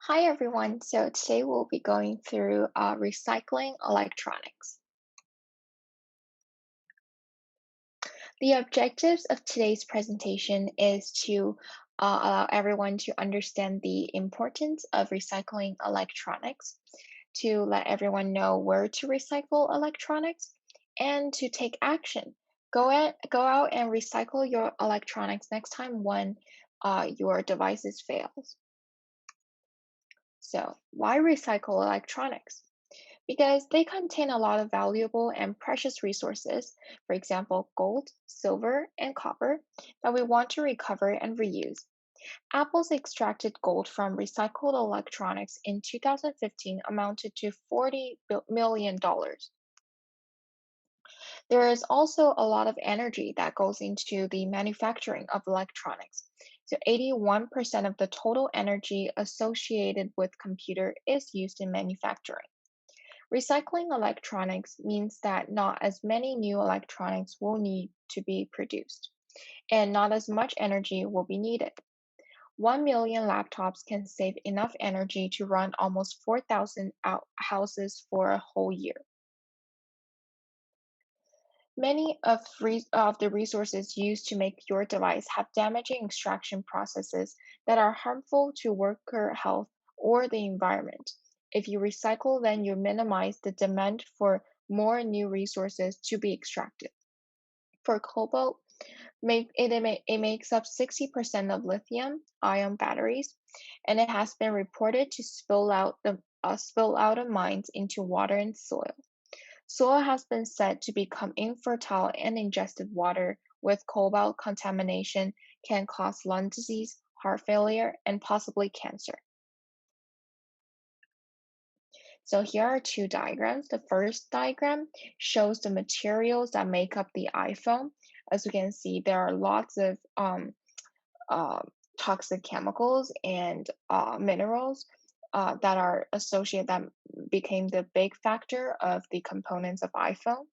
Hi everyone. So today we'll be going through recycling electronics. The objectives of today's presentation is to allow everyone to understand the importance of recycling electronics, to let everyone know where to recycle electronics, and to take action. Go out and recycle your electronics next time when your devices fails. So, why recycle electronics? Because they contain a lot of valuable and precious resources, for example, gold, silver, and copper, that we want to recover and reuse. Apple's extracted gold from recycled electronics in 2015 amounted to $40 million. There is also a lot of energy that goes into the manufacturing of electronics. So 81% of the total energy associated with computer is used in manufacturing. Recycling electronics means that not as many new electronics will need to be produced, and not as much energy will be needed. 1 million laptops can save enough energy to run almost 4,000 houses for a whole year. Many of the resources used to make your device have damaging extraction processes that are harmful to worker health or the environment. If you recycle, then you minimize the demand for more new resources to be extracted. For cobalt, it makes up 60% of lithium ion batteries, and it has been reported to spill out of mines into water and soil. Soil has been said to become infertile, and ingested water with cobalt contamination can cause lung disease, heart failure, and possibly cancer. So here are two diagrams. The first diagram shows the materials that make up the iPhone. As you can see, there are lots of uh, toxic chemicals and minerals that are associated that became the big factor of the components of iPhone.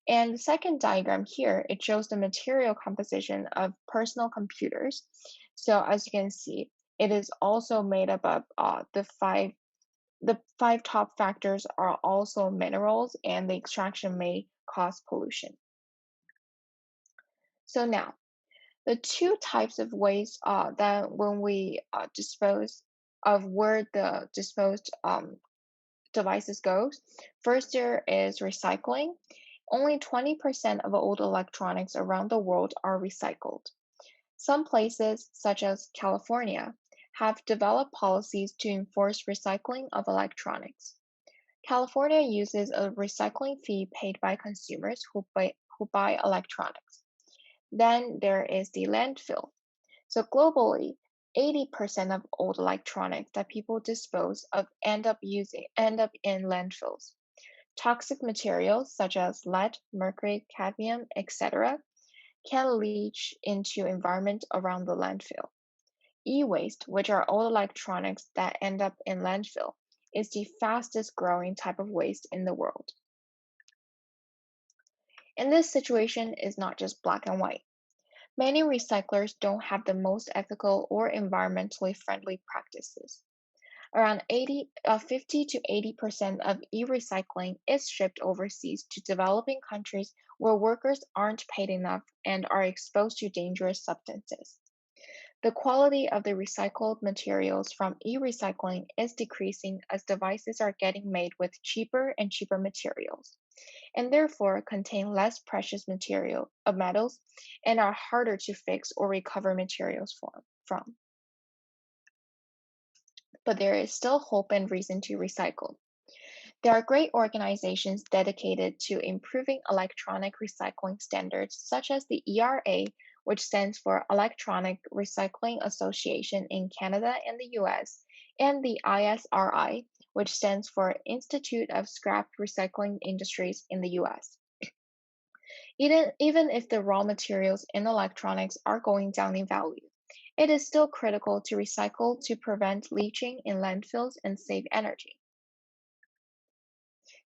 And the second diagram here, it shows the material composition of personal computers. So as you can see, it is also made up of the five top factors are also minerals, and the extraction may cause pollution. So now, the two types of waste that when we dispose of where the disposed devices goes. First, there is recycling. Only 20% of old electronics around the world are recycled. Some places, such as California, have developed policies to enforce recycling of electronics. California uses a recycling fee paid by consumers who buy electronics. Then there is the landfill. So globally, 80% of old electronics that people dispose of end up in landfills. Toxic materials such as lead, mercury, cadmium, etc. can leach into environment around the landfill. E-waste, which are old electronics that end up in landfill, is the fastest growing type of waste in the world. And this situation is not just black and white. Many recyclers don't have the most ethical or environmentally friendly practices. Around 50 to 80% of e-recycling is shipped overseas to developing countries where workers aren't paid enough and are exposed to dangerous substances. The quality of the recycled materials from e-recycling is decreasing as devices are getting made with cheaper and cheaper materials, and therefore contain less precious metals and are harder to fix or recover materials from. But there is still hope and reason to recycle. There are great organizations dedicated to improving electronic recycling standards, such as the ERA, which stands for Electronic Recycling Association in Canada and the US, and the ISRI, which stands for Institute of Scrap Recycling Industries in the US. Even if the raw materials in electronics are going down in value, it is still critical to recycle to prevent leaching in landfills and save energy.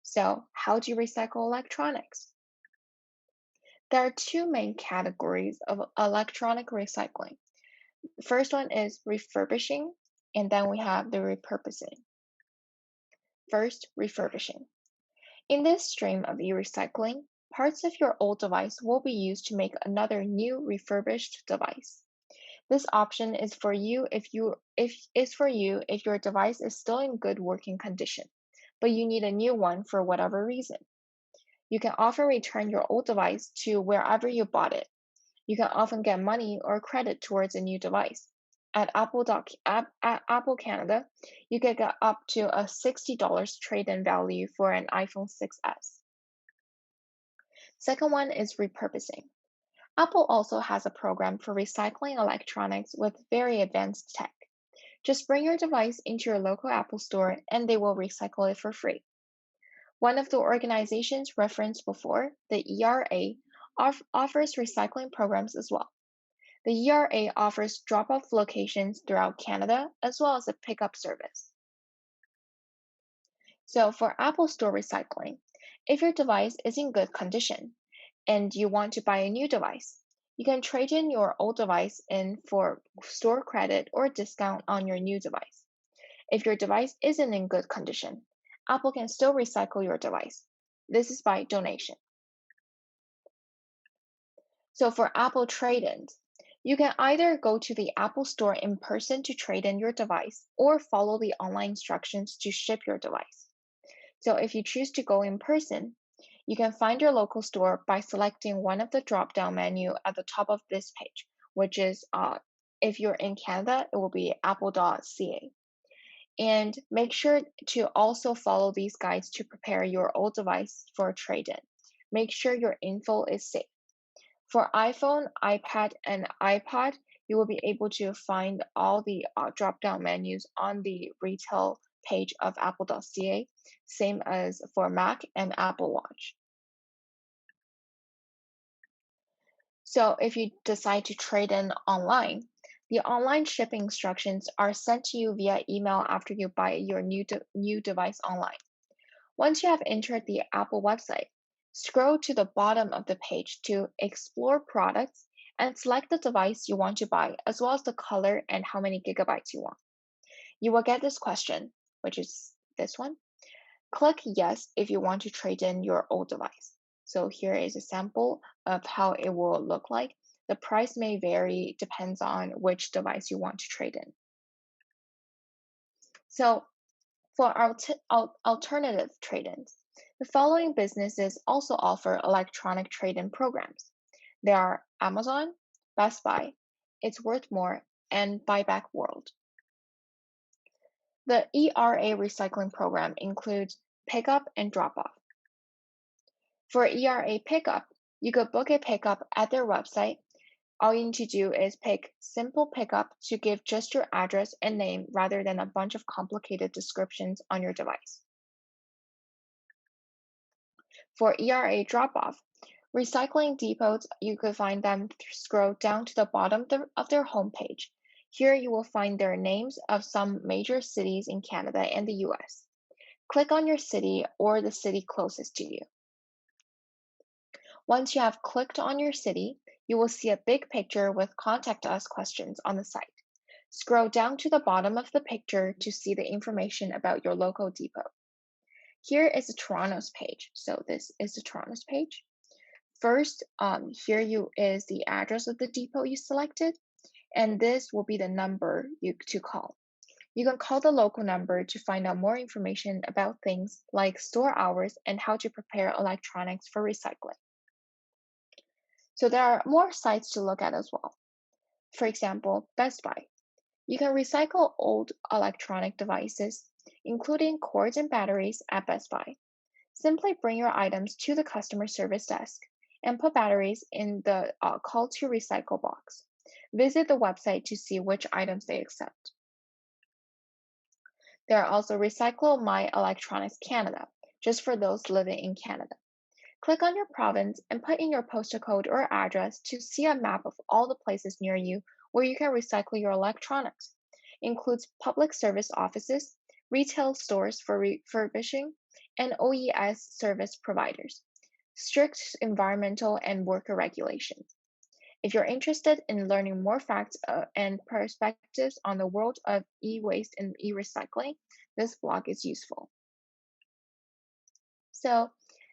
So, how do you recycle electronics? There are two main categories of electronic recycling. The first one is refurbishing, and then we have the repurposing. First, refurbishing. In this stream of e-recycling, parts of your old device will be used to make another new refurbished device. This option is for you if your device is still in good working condition, but you need a new one for whatever reason. You can often return your old device to wherever you bought it. You can often get money or credit towards a new device. At Apple Canada, you can get up to a $60 trade-in value for an iPhone 6s. Second one is repurposing. Apple also has a program for recycling electronics with very advanced tech. Just bring your device into your local Apple store and they will recycle it for free. One of the organizations referenced before, the ERA, offers recycling programs as well. The ERA offers drop-off locations throughout Canada as well as a pickup service. So for Apple Store recycling, if your device is in good condition and you want to buy a new device, you can trade in your old device in for store credit or discount on your new device. If your device isn't in good condition, Apple can still recycle your device. This is by donation. So for Apple trade-ins, you can either go to the Apple Store in person to trade in your device or follow the online instructions to ship your device. So if you choose to go in person, you can find your local store by selecting one of the drop-down menu at the top of this page, which is if you're in Canada, it will be apple.ca. And make sure to also follow these guides to prepare your old device for a trade-in. Make sure your info is safe. For iPhone, iPad, and iPod, you will be able to find all the drop-down menus on the retail page of apple.ca, same as for Mac and Apple Watch. So if you decide to trade in online, the online shipping instructions are sent to you via email after you buy your new device online. Once you have entered the Apple website, scroll to the bottom of the page to explore products and select the device you want to buy, as well as the color and how many gigabytes you want. You will get this question, which is this one. Click yes if you want to trade in your old device. So here is a sample of how it will look like. The price may vary, depends on which device you want to trade in. So for alternative trade-ins, the following businesses also offer electronic trade-in programs. There are Amazon, Best Buy, It's Worth More, and Buyback World. The ERA recycling program includes pickup and drop-off. For ERA pickup, you could book a pickup at their website. All you need to do is pick simple pickup to give just your address and name rather than a bunch of complicated descriptions on your device. For ERA drop-off, recycling depots, you could find them scroll down to the bottom of their homepage. Here you will find their names of some major cities in Canada and the US. Click on your city or the city closest to you. Once you have clicked on your city, you will see a big picture with Contact Us questions on the site. Scroll down to the bottom of the picture to see the information about your local depot. Here is the Toronto's page. So this is the Toronto's page. First, here is the address of the depot you selected, and this will be the number to call. You can call the local number to find out more information about things like store hours and how to prepare electronics for recycling. So there are more sites to look at as well. For example, Best Buy. You can recycle old electronic devices, including cords and batteries, at Best Buy. Simply bring your items to the customer service desk and put batteries in the call to recycle box. Visit the website to see which items they accept. There are also Recycle My Electronics Canada, just for those living in Canada. Click on your province and put in your postal code or address to see a map of all the places near you where you can recycle your electronics. It includes public service offices, retail stores for refurbishing, and OES service providers. Strict environmental and worker regulations. If you're interested in learning more facts and perspectives on the world of e-waste and e-recycling, this blog is useful. So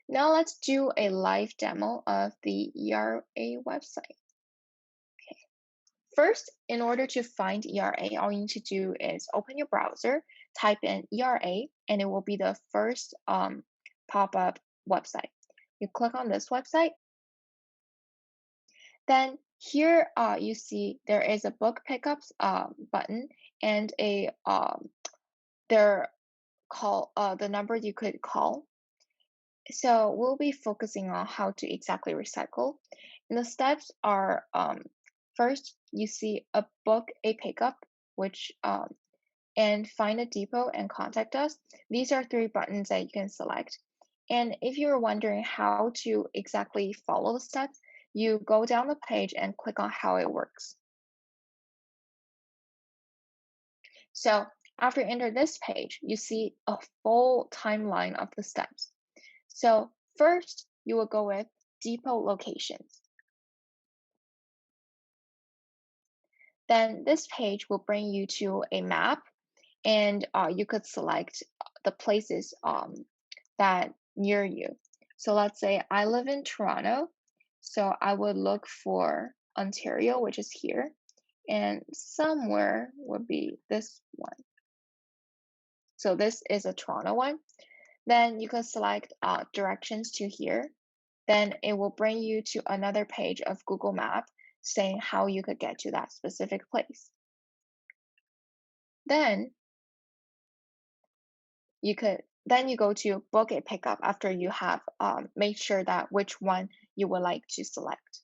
now let's do a live demo of the ERA website. First, in order to find ERA, all you need to do is open your browser, type in ERA, and it will be the first pop-up website. You click on this website. Then here you see there is a book pickups button and a their call the number you could call. So we'll be focusing on how to exactly recycle. And the steps are first you see a book a pickup, which and find a depot and contact us. These are three buttons that you can select. And if you're wondering how to exactly follow the steps, you go down the page and click on how it works. So after you enter this page, you see a full timeline of the steps. So first, you will go with depot locations. Then this page will bring you to a map, and you could select the places that near you. So let's say I live in Toronto, so I would look for Ontario, which is here, and somewhere would be this one. So this is a Toronto one. Then you can select directions to here. Then it will bring you to another page of Google Map saying how you could get to that specific place. Then you go to book a pickup after you have made sure that which one you would like to select.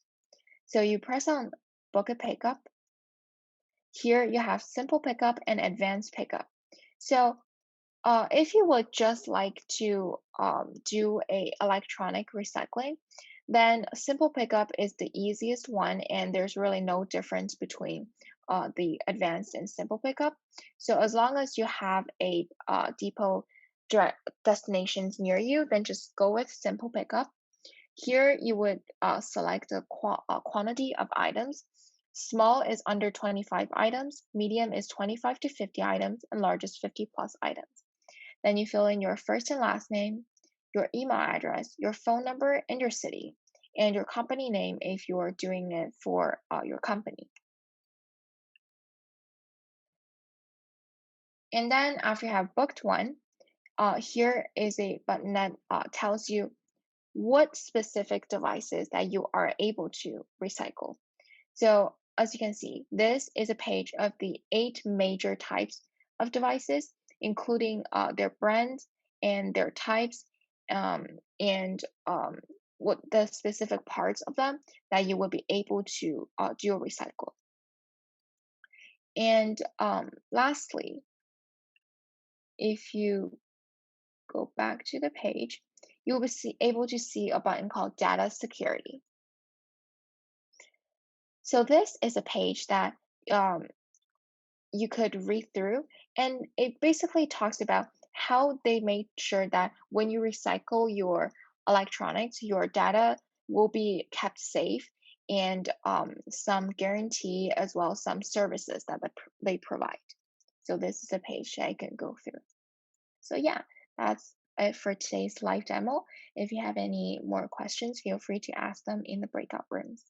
So you press on book a pickup. Here you have simple pickup and advanced pickup. So if you would just like to do a electronic recycling, then simple pickup is the easiest one, and there's really no difference between the advanced and simple pickup. So as long as you have a depot direct destinations near you, then just go with simple pickup. Here you would select the quantity of items. Small is under 25 items, medium is 25 to 50 items, and large is 50 plus items. Then you fill in your first and last name, your email address, your phone number, and your city, and your company name if you're doing it for your company. And then after you have booked one, here is a button that tells you what specific devices that you are able to recycle. So as you can see, this is a page of the 8 major types of devices, including their brands and their types, um, and what the specific parts of them that you will be able to do a recycle. And lastly, if you go back to the page, you'll be able to see a button called Data Security. So this is a page that um, you could read through, and it basically talks about how they made sure that when you recycle your electronics, your data will be kept safe, and some guarantee as well as some services that they provide. So this is a page that I can go through. So yeah, that's it for today's live demo. If you have any more questions, feel free to ask them in the breakout rooms.